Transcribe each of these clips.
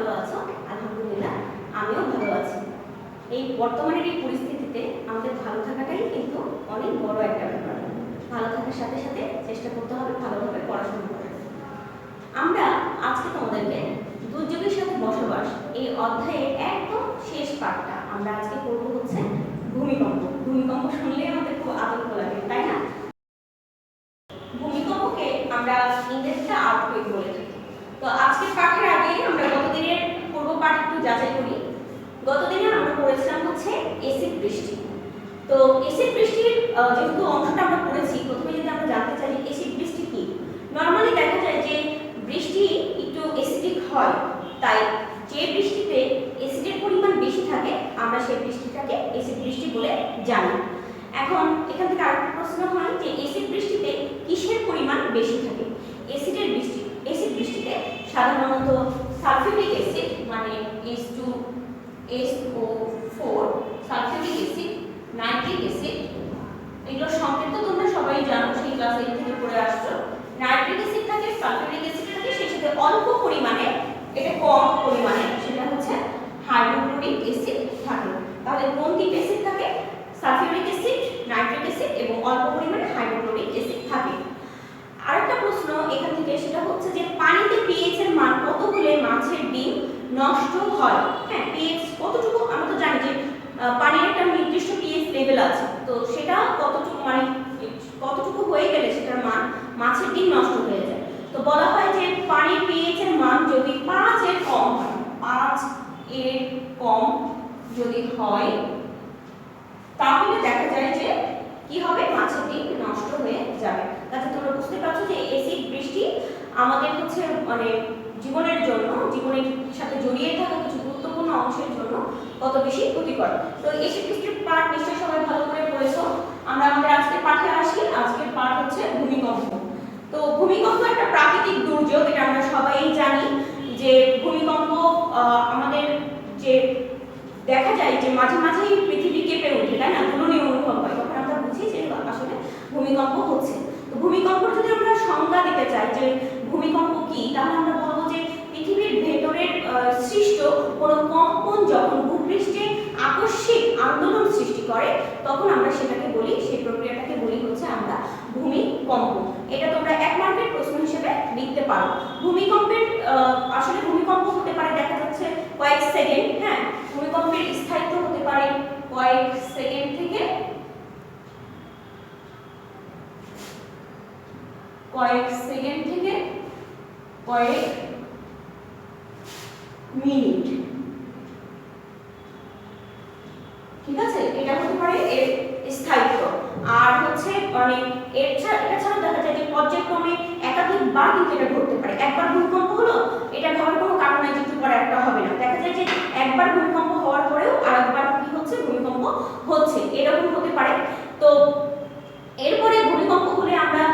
ভালো আছো? আলহামদুলিল্লাহ আমিও ভালো আছি। এই বর্তমানের এই পরিস্থিতিতে আমাদের ভালো থাকাটাই কিন্তু অনেক বড় একটা ব্যাপার। ভালো থাকার সাথে সাথে চেষ্টা করতে হবে ভালোভাবে পড়াশোনা করার। আমরা আজকে তোমাদেরকে দুর্যোগের সাথে বসবাস এই অধ্যায়ের একদম শেষ পাঠটা আমরা আজকে পড়বো হচ্ছে ভূমিকম্প। ভূমিকম্প শুনলেই আমাদের খুব আতঙ্ক লাগে, তাই না? ভূমিকম্পকে আমরা ইংরেজিতে আর্থকুয়েক বলে থাকি। তো আজকের পাঠের আগে আমরা গতদিনের পূর্ব পাঠ একটু যাচাই করি। গতদিনে আমরা পড়েছিলাম হচ্ছে এসিড বৃষ্টি। তো এসিড বৃষ্টির যেহেতু অংশটা আমরা পড়েছি, প্রথমে যদি আমরা জানতে চাই এসিড বৃষ্টি কি, নরমালি দেখা যায় যে বৃষ্টি একটু অ্যাসিডিক হয়, তাই যে বৃষ্টিতে অ্যাসিডের পরিমাণ বেশি থাকে আমরা সেই বৃষ্টিটাকে অ্যাসিড বৃষ্টি বলে জানি। এখন এখান থেকে আরেকটা প্রশ্ন হয় যে এসিড বৃষ্টিতে কিসের পরিমাণ বেশি থাকে? এসিড বৃষ্টিতে সাধারণত সালফিউরিক অ্যাসিড মানে H2SO4, sulphuric acid, nitric acid, এগুলো সংক্ষেপে তোমরা সবাই জানো, সেই ক্লাস 8 থেকে পড়ে আসছো। নাইট্রিক অ্যাসিড থাকে, সালফিউরিক অ্যাসিড থাকে, সেই সাথে অল্প পরিমাণে, এটা কম পরিমাণে, সেটা হচ্ছে হাইড্রোক্লোরিক অ্যাসিড থাকে। তাহলে কোন তিনটে অ্যাসিড থাকে? সালফিউরিক অ্যাসিড, নাইট্রিক অ্যাসিড এবং অল্প পরিমাণে হাইড্রোক্লোরিক অ্যাসিড থাকে। আরেকটা প্রশ্ন এখান থেকে, সেটা হচ্ছে যে পানিতে পিএইচ এর মান কত হলে মাছের ডিম নষ্ট হয়? হ্যাঁ, পিএইচ কতটুকু? আমরা তো জানি যে পানির একটা নির্দিষ্ট পিএইচ লেভেল আছে, তো সেটা কতটুকু মানে কতটুকু হয়ে গেলে সেটার মান মাছের ডিম নষ্ট হয়ে যায়। তো বলা হয় যে পানির পিএইচ এর মান যদি 5 এর কম হয়, 5 এর কম যদি হয় তাহলে দেখা যায় যে কি হবে, মাছের ডিম নষ্ট হয়ে যাবে। তাতে তোমরা বুঝতে পারছো যে অ্যাসিড বৃষ্টি আমাদের হচ্ছে মানে জীবনের জন্য, জীবনের সাথে জড়িয়ে থাকা কিছু গুরুত্বপূর্ণ অংশের জন্য কত বেশি ক্ষতিকর। তো অ্যাসিড বৃষ্টির পাঠ নিশ্চয়ই সবাই ভালো করে পড়েছো। আমরা আমাদের আজকের পাঠে আসি। আজকের পাঠ হচ্ছে ভূমিকম্প। তো ভূমিকম্প একটা প্রাকৃতিক দুর্যোগ, এটা আমরা সবাই জানি যে ভূমিকম্প আমাদের যে দেখা যায় যে মাঝে মাঝেই পৃথিবী কেঁপে ওঠে, তাই না? দুলুনি অনুভব হয়, তখন আমরা বুঝি যে আসলে ভূমিকম্প হচ্ছে। তো ভূমিকম্পের যদি আমরা সংজ্ঞা দিতে চাই যে ভূমিকম্প কি, তাহলে আমরা বলবো যে পৃথিবীর ভেতরের সৃষ্ট কোনো কম্পন যখন ভূপৃষ্ঠে আকস্মিক আন্দোলন সৃষ্টি করে তখন আমরা সেটাকে বলি, সেই প্রক্রিয়াটাকে বলি হচ্ছে আমরা ভূমিকম্প। এটা তোমরা 1 মার্কের প্রশ্ন হিসেবে লিখতে পারো। ভূমিকম্পের আসলে ভূমিকম্প হতে পারে দেখা যাচ্ছে কয়েক সেকেন্ড, হ্যাঁ, ভূমিকম্পের স্থায়িত্ব হতে পারে কয়েক সেকেন্ড থেকে কয়েক মিনিট, ঠিক আছে? এটা হতে পারে এর স্থায়িত্ব। আর হচ্ছে মানে এটা ছাড়া দেখা যায় যে পর্যায়ক্রমে একাধিকবার কিন্তু এটা ঘটতে পারে। একবার ভূমিকম্প হলো, এটা ভাবার কোনো কারণ নাই যে একটু পরে একটা হবে না। দেখা যায় যে একবার ভূমিকম্প হওয়ার পরেও আরেকবার কি হচ্ছে, ভূমিকম্প হচ্ছে, এরকম হতে পারে। তো এরপরে ভূমিকম্প হলে আমরা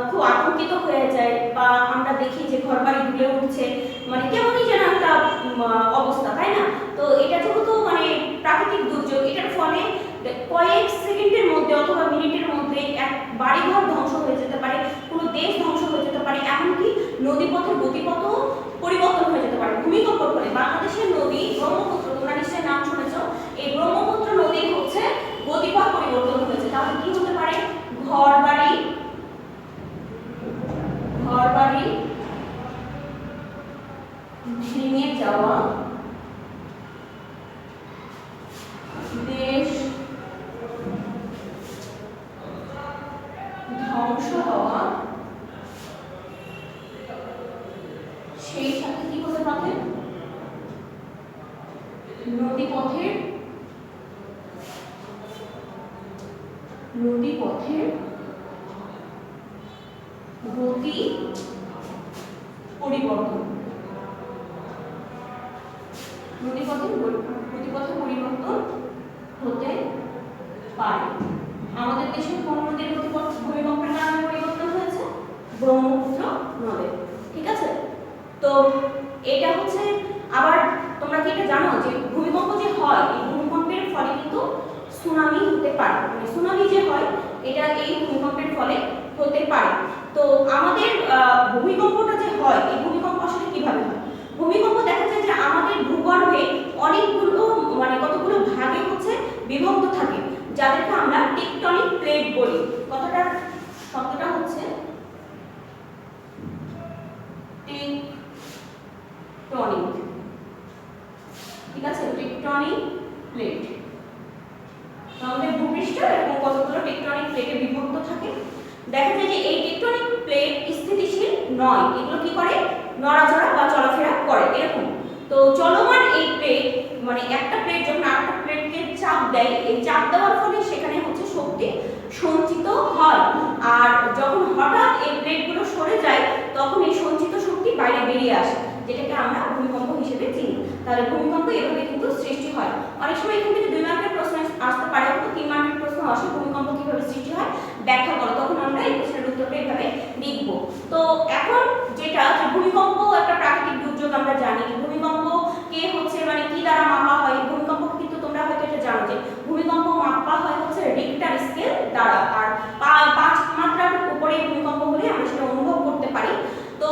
খুব আতঙ্কিত হয়ে যাই, বা আমরা দেখি যে ঘরবাড়ি দুলে উঠছে, মানে কেমনই যেন একটা অবস্থা, তাই না? তো এটা যেহেতু মানে প্রাকৃতিক দুর্যোগ, এটার ফলে কয়েক সেকেন্ডের মধ্যে অথবা মিনিটের মধ্যে এক বাড়িঘর ধ্বংস হয়ে যেতে পারে, পুরো দেশ ধ্বংস হয়ে যেতে পারে, এমনকি নদীপথের গতিপথও পরিবর্তন হয়ে যেতে পারে ভূমিকম্পের ফলে। বাংলাদেশের নদী ব্রহ্মপুত্র, তোমরা নিশ্চয়ই নাম শুনেছো, এই ব্রহ্মপুত্র নদীর হচ্ছে গতিপথ পরিবর্তন হয়েছে। তাহলে কি হতে পারে? ঘরবাড়ি ভেঙে যাওয়া, দেশ ধ্বংস হওয়া, সেই সাথে কি হতে পারে? নদীপথের গতি পরিবর্তন, গতিপথের পরিবর্তন হতে পারে। আমাদের দেশের কোন নদীর গতিপথ ভূমিকম্পের কারণে পরিবর্তন হয়েছে? ব্রহ্মপুত্র নদী, ঠিক আছে? তো এটা হচ্ছে, আবার তোমরা কি এটা জানো যে ভূমিকম্প যে হয়, এই ভূমিকম্পের ফলে কিন্তু সুনামি হতে পারে, মানে সুনামি যে হয় এটা এই ভূমিকম্পের ফলে হতে পারে। তো আমাদের ভূমিকম্পটা যে হয়, এই ভূমিকম্প আসলে কিভাবে হয়? ভূমিকম্প দেখা যায় যে টেকটনিক, ঠিক আছে, টেকটনিক প্লেট। আমাদের ভূপৃষ্ঠ এরকম কতগুলো টেকটনিক প্লেটে বিভক্ত থাকে। দেখা যায় যে এই টেকটনিক প্লেট স্থিতিশীল নয়, এগুলো কি করে, নড়াচড়া বা চলাফেরা করে এরকম। তো চলমান এই প্লেট মানে একটা প্লেট যখন আরেকটা প্লেটকে চাপ দেয়, এই চাপ দেওয়ার ফলে সেখানে হচ্ছে শক্তি সঞ্চিত হয়, আর যখন হঠাৎ এই প্লেটগুলো সরে যায় তখন এই সঞ্চিত শক্তি বাইরে বেরিয়ে আসে, যেটাকে আমরা ভূমিকম্প হিসেবে চিনি। তাহলে ভূমিকম্প এভাবে কিন্তু সৃষ্টি হয়। অনেক সময় এখান থেকে 2 মার্কের প্রশ্ন আসতে পারে, অথবা 3 মার্কের প্রশ্ন আসে ভূমিকম্প কিভাবে সৃষ্টি হয় ব্যাখ্যা করো, তখন আমরা এই প্রশ্নের উত্তরটা এইভাবে লিখব। তো এখন যেটা যে ভূমিকম্প একটা প্রাকৃতিক দুর্যোগ, আমরা জানি ভূমিকম্প কে হচ্ছে মানে কি দ্বারা মাপা হয়। ভূমিকম্প কিন্তু তোমরা হয়তো এটা জানো যে ভূমিকম্প মাপা হয় হচ্ছে রিক্টার স্কেল দ্বারা, আর 5 মাত্রার উপরে ভূমিকম্প হলে আমরা সেটা অনুভব করতে পারি। তো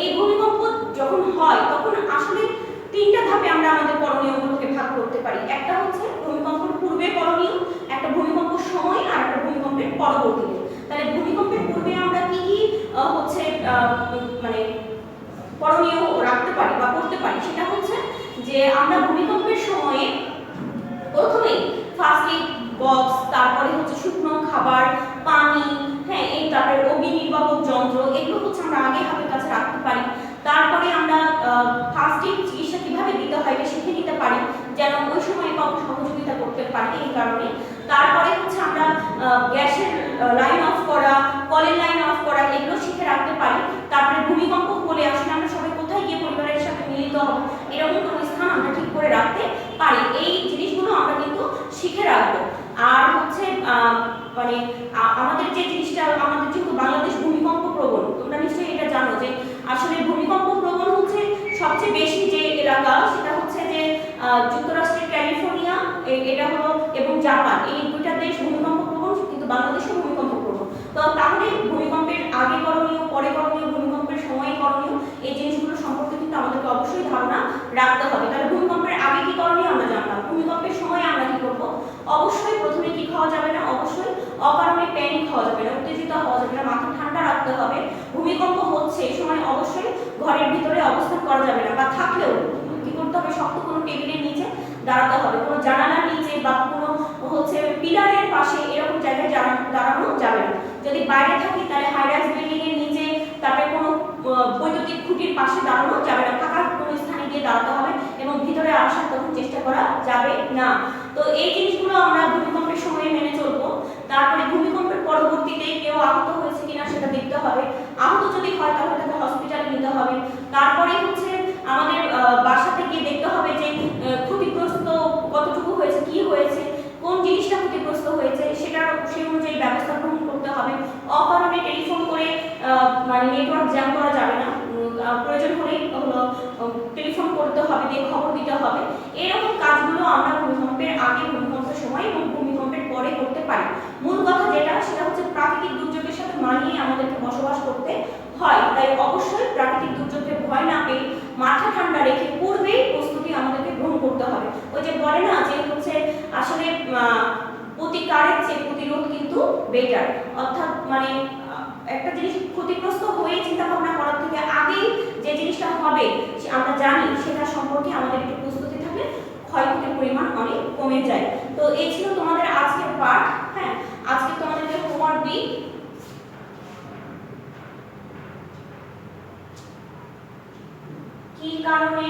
এই ভূমিকম্প যখন হয় তখন আসলে 3টা ধাপে আমরা আমাদের করণীয়গুলোকে ভাগ করতে পারি। একটা হচ্ছে ভূমিকম্পের পূর্বে করণীয়, একটা ভূমিকম্প সময়, আর একটা ভূমিকম্পের পরবর্তীতে। তাহলে ভূমিকম্পের পূর্বে আমরা কি কি হচ্ছে মানে করণীয় রাখতে পারি বা করতে পারি, সেটা হচ্ছে যে আমরা ভূমিকম্পের সময়ে প্রথমেই ফার্স্ট এইড বক্স, তারপরে হচ্ছে শুকনো খাবার, পানি, হ্যাঁ, এই তারপরে অগ্নি নির্বাপক যন্ত্র, এগুলো হচ্ছে আমরা আগে হাতের কাছে রাখতে পারি। তারপরে আমরা ফার্স্ট এইড চিকিৎসা কিভাবে দিতে হয় এটা শিখে নিতে পারি, যেন ওই সময় কাউকে সহযোগিতা করতে পারি এই কারণে। তারপরে হচ্ছে আমরা গ্যাসের লাইন অফ করা, কলের লাইন অফ করা, এগুলো শিখে রাখতে পারি। তারপরে ভূমিকম্প হলে আসলে আমরা সবাই কোথায় গিয়ে পরিবারের সাথে মিলিত হব, এরকম কোনো স্থান আমরা ঠিক করে রাখতে পারি। এই জিনিসগুলো আমরা কিন্তু শিখে রাখবো। আর হচ্ছে মানে আমাদের যে জিনিসটা, আমাদের যেহেতু বাংলাদেশ ভূমিকম্প প্রবণ, তোমরা নিশ্চয়ই এটা জানো যে আসলে ভূমিকম্প প্রবণ হচ্ছে সবচেয়ে বেশি যে এলাকা, সেটা হচ্ছে যে যুক্তরাষ্ট্রের ক্যালিফোর্নিয়া, এটা হলো, এবং জাপান, এই 2টা দেশ ভূমিকম্প প্রবণ, কিন্তু বাংলাদেশও ভূমিকম্প প্রবণ। তো তাহলে ভূমিকম্পের আগে করণীয়, পরে করণীয়, ভূমিকম্পের সময় করণীয়, এই জিনিসগুলো সম্পর্কে কিন্তু আমাদেরকে অবশ্যই ধারণা রাখতে হবে। তাহলে ভূমিকম্পের আগে কি করণীয় আমরা জানলাম, ভূমিকম্পের সময় আমরা কি করব, অবশ্যই প্রথমে কি খাওয়া যাবে না, অবশ্যই অকারণে প্যানিক খাওয়া যাবে না, উত্তেজিত হওয়া যাবে না, মাথা ঠান্ডা রাখতে হবে। ভূমিকম্প হচ্ছে এই সময় অবশ্যই ঘরের ভিতরে অবস্থান করা যাবে না, বা থাকলেও কি করতে হবে, শক্ত কোনো টেবিলের নিচে দাঁড়াতে হবে, কোনো জানালার নিচে বা কোনো হচ্ছে পিলারের পাশে এরকম জায়গায় দাঁড়ানো যাবে না। যদি বাইরে থাকি তাহলে হাইরাইজ বিল্ডিং এর নিচে, তারপরে কোনো বৈদ্যুতিক খুঁটির পাশে দাঁড়ানো যাবে না, ফাঁকা কোনো স্থানে গিয়ে দাঁড়াতে হবে, এবং ভিতরে আসার তখন চেষ্টা করা যাবে না। তো এই জিনিসগুলো আমরা ভূমিকম্পের সময় মেনে চলবো। তারপরে ভূমিকম্পের পরবর্তীতে কেউ আহত হয়েছে কিনা সেটা দেখতে হবে, আহত যদি হয় তাহলে তাকে হসপিটালে নিতে হবে। তারপরে হচ্ছে আমাদের বাসাতে গিয়ে দেখতে হবে যে ক্ষতিগ্রস্ত কতটুকু হয়েছে, কি হয়েছে, কোন জিনিসটা ক্ষতিগ্রস্ত হয়েছে, সেটা সেই অনুযায়ী ব্যবস্থা গ্রহণ করতে হবে। অকারণে টেলিফোন করে মানে নেটওয়ার্ক জ্যাম করা যাবে না, প্রয়োজন হলেই হলো টেলিফোন করতে হবে, দিয়ে খবর দিতে হবে। এরকম কাজগুলো আমরা ভূমিকম্পের আগে, ভূমিকম্পের সময় এবং ভূমিকম্পের পরে করতে পারি। মূল কথা যেটা, সেটা হচ্ছে প্রাকৃতিক দুর্যোগের সাথে মানিয়ে আমাদেরকে বসবাস করতে হয়। তাই অবশ্যই প্রাকৃতিক দুর্যোগকে ভয় না পেয়ে মাথা ঠান্ডা রেখে পূর্বেই প্রস্তুতি আমাদেরকে গ্রহণ করতে হবে। ওই যে বলে না যে হচ্ছে আসলে প্রতিকারের চেয়ে প্রতিরোধ কিন্তু বেটার, অর্থাৎ মানে একটা জিনিস ক্ষতিগ্রস্ত হয়ে চিন্তা ভাবনা করার থেকে আগেই যে জিনিসটা হবে আমরা জানি, সেটা সম্পর্কে আমাদের একটু প্রস্তুতি থাকলে ক্ষয়ক্ষতির পরিমাণ অনেক কমে যায়। তো এই ছিল তোমাদের আজকের পাঠ। হ্যাঁ, আজকে তোমাদেরকে হোমওয়ার্ক দিই, কি কারণে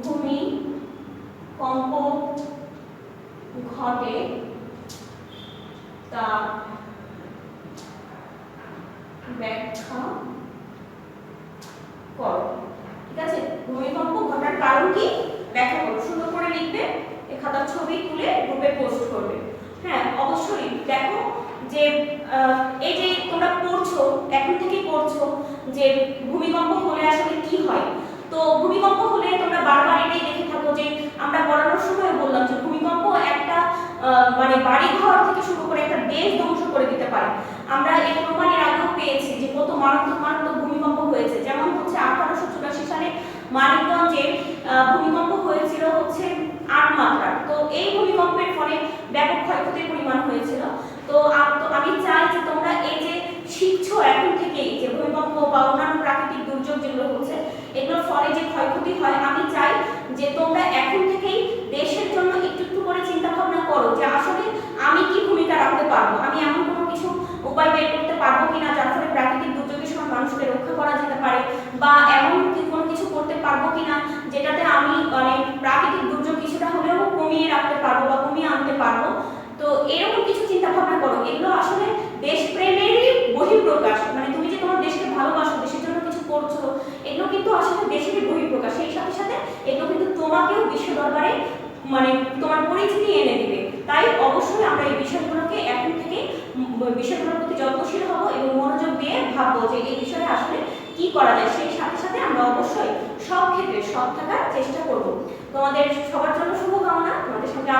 ভূমিকম্প ঘটে তা ব্যাখ্যা করো। ঠিক আছে, ভূমিকম্প ঘটার কারণ কি ব্যাখ্যা করো, সুন্দর করে লিখবে, এই খাতার ছবি তুলে গ্রুপে পোস্ট করবে। হ্যাঁ, অবশ্যই দেখো যে এই যে তোমরা পড়ছো, এখন থেকে পড়ছো যে ভূমিকম্প হলে আসলে কি হয়। তো ভূমিকম্প হলে তোমরা বারবার এটাই দেখে থাকো যে আমরা পড়ানোর সময় বললাম যে ভূমিকম্প একটা মানে বাড়ি ঘর থেকে শুরু করে একটা দেশ ধ্বংস করে দিতে পারে। আমরা এই প্রমাণের আগেও পেয়েছি যে কত মারাত্মক মারাত্মক ভূমিকম্প হয়েছে, যেমন হচ্ছে 1884 সালে মানিকগঞ্জে ভূমিকম্প হয়েছিল হচ্ছে 8 মাত্রার। তো এই ভূমিকম্পের ফলে ব্যাপক ক্ষয়ক্ষতির পরিমাণ হয়েছিল। তো আমি চাই যে এগুলোর ফলে যে ক্ষয়ক্ষতি হয়, আমি চাই যে তোমরা এখন থেকেই দেশের জন্য একটু একটু করে চিন্তা ভাবনা করো যে আসলে আমি কি ভূমিকা রাখতে পারবো, আমি এমন কোনো কিছু উপায় বের করতে পারবো কিনা যার ফলে প্রাকৃতিক দুর্যোগের সময় মানুষকে রক্ষা করা যেতে পারে, বা এমন কোনো কিছু করতে পারবো কিনা যেটাতে আমি মানে প্রাকৃতিক দুর্যোগ কিছুটা হলেও কমিয়ে রাখতে পারবো বা কমিয়ে আনতে পারবো। তো এরকম কিছু চিন্তা ভাবনা করো। এগুলো আসলে দেশপ্রেমেরই বহিঃপ্রকাশ, মানে তুমি যে তোমার দেশকে ভালোবাসো, দেশের জন্য কিছু করছো, এগুলো কিন্তু আসলে দেশেরই বহিঃপ্রকাশ। সেই সাথে সাথে এগুলো কিন্তু তোমাকেও বিশ্ব দরবারে মানে তোমার পরিচিতি এনে দিবে। তাই অবশ্যই আমরা এই বিষয়গুলোকে এখন থেকে বিষয়গুলোর প্রতি যত্নশীল হব এবং মনোযোগ দিয়ে ভাববো যে এই বিষয়ে আসলে কি করা যায়। সেই সাথে সাথে আমরা অবশ্যই সব ক্ষেত্রে সৎ থাকার চেষ্টা করব। তোমাদের সবার জন্য শুভকামনা। তোমাদের সঙ্গে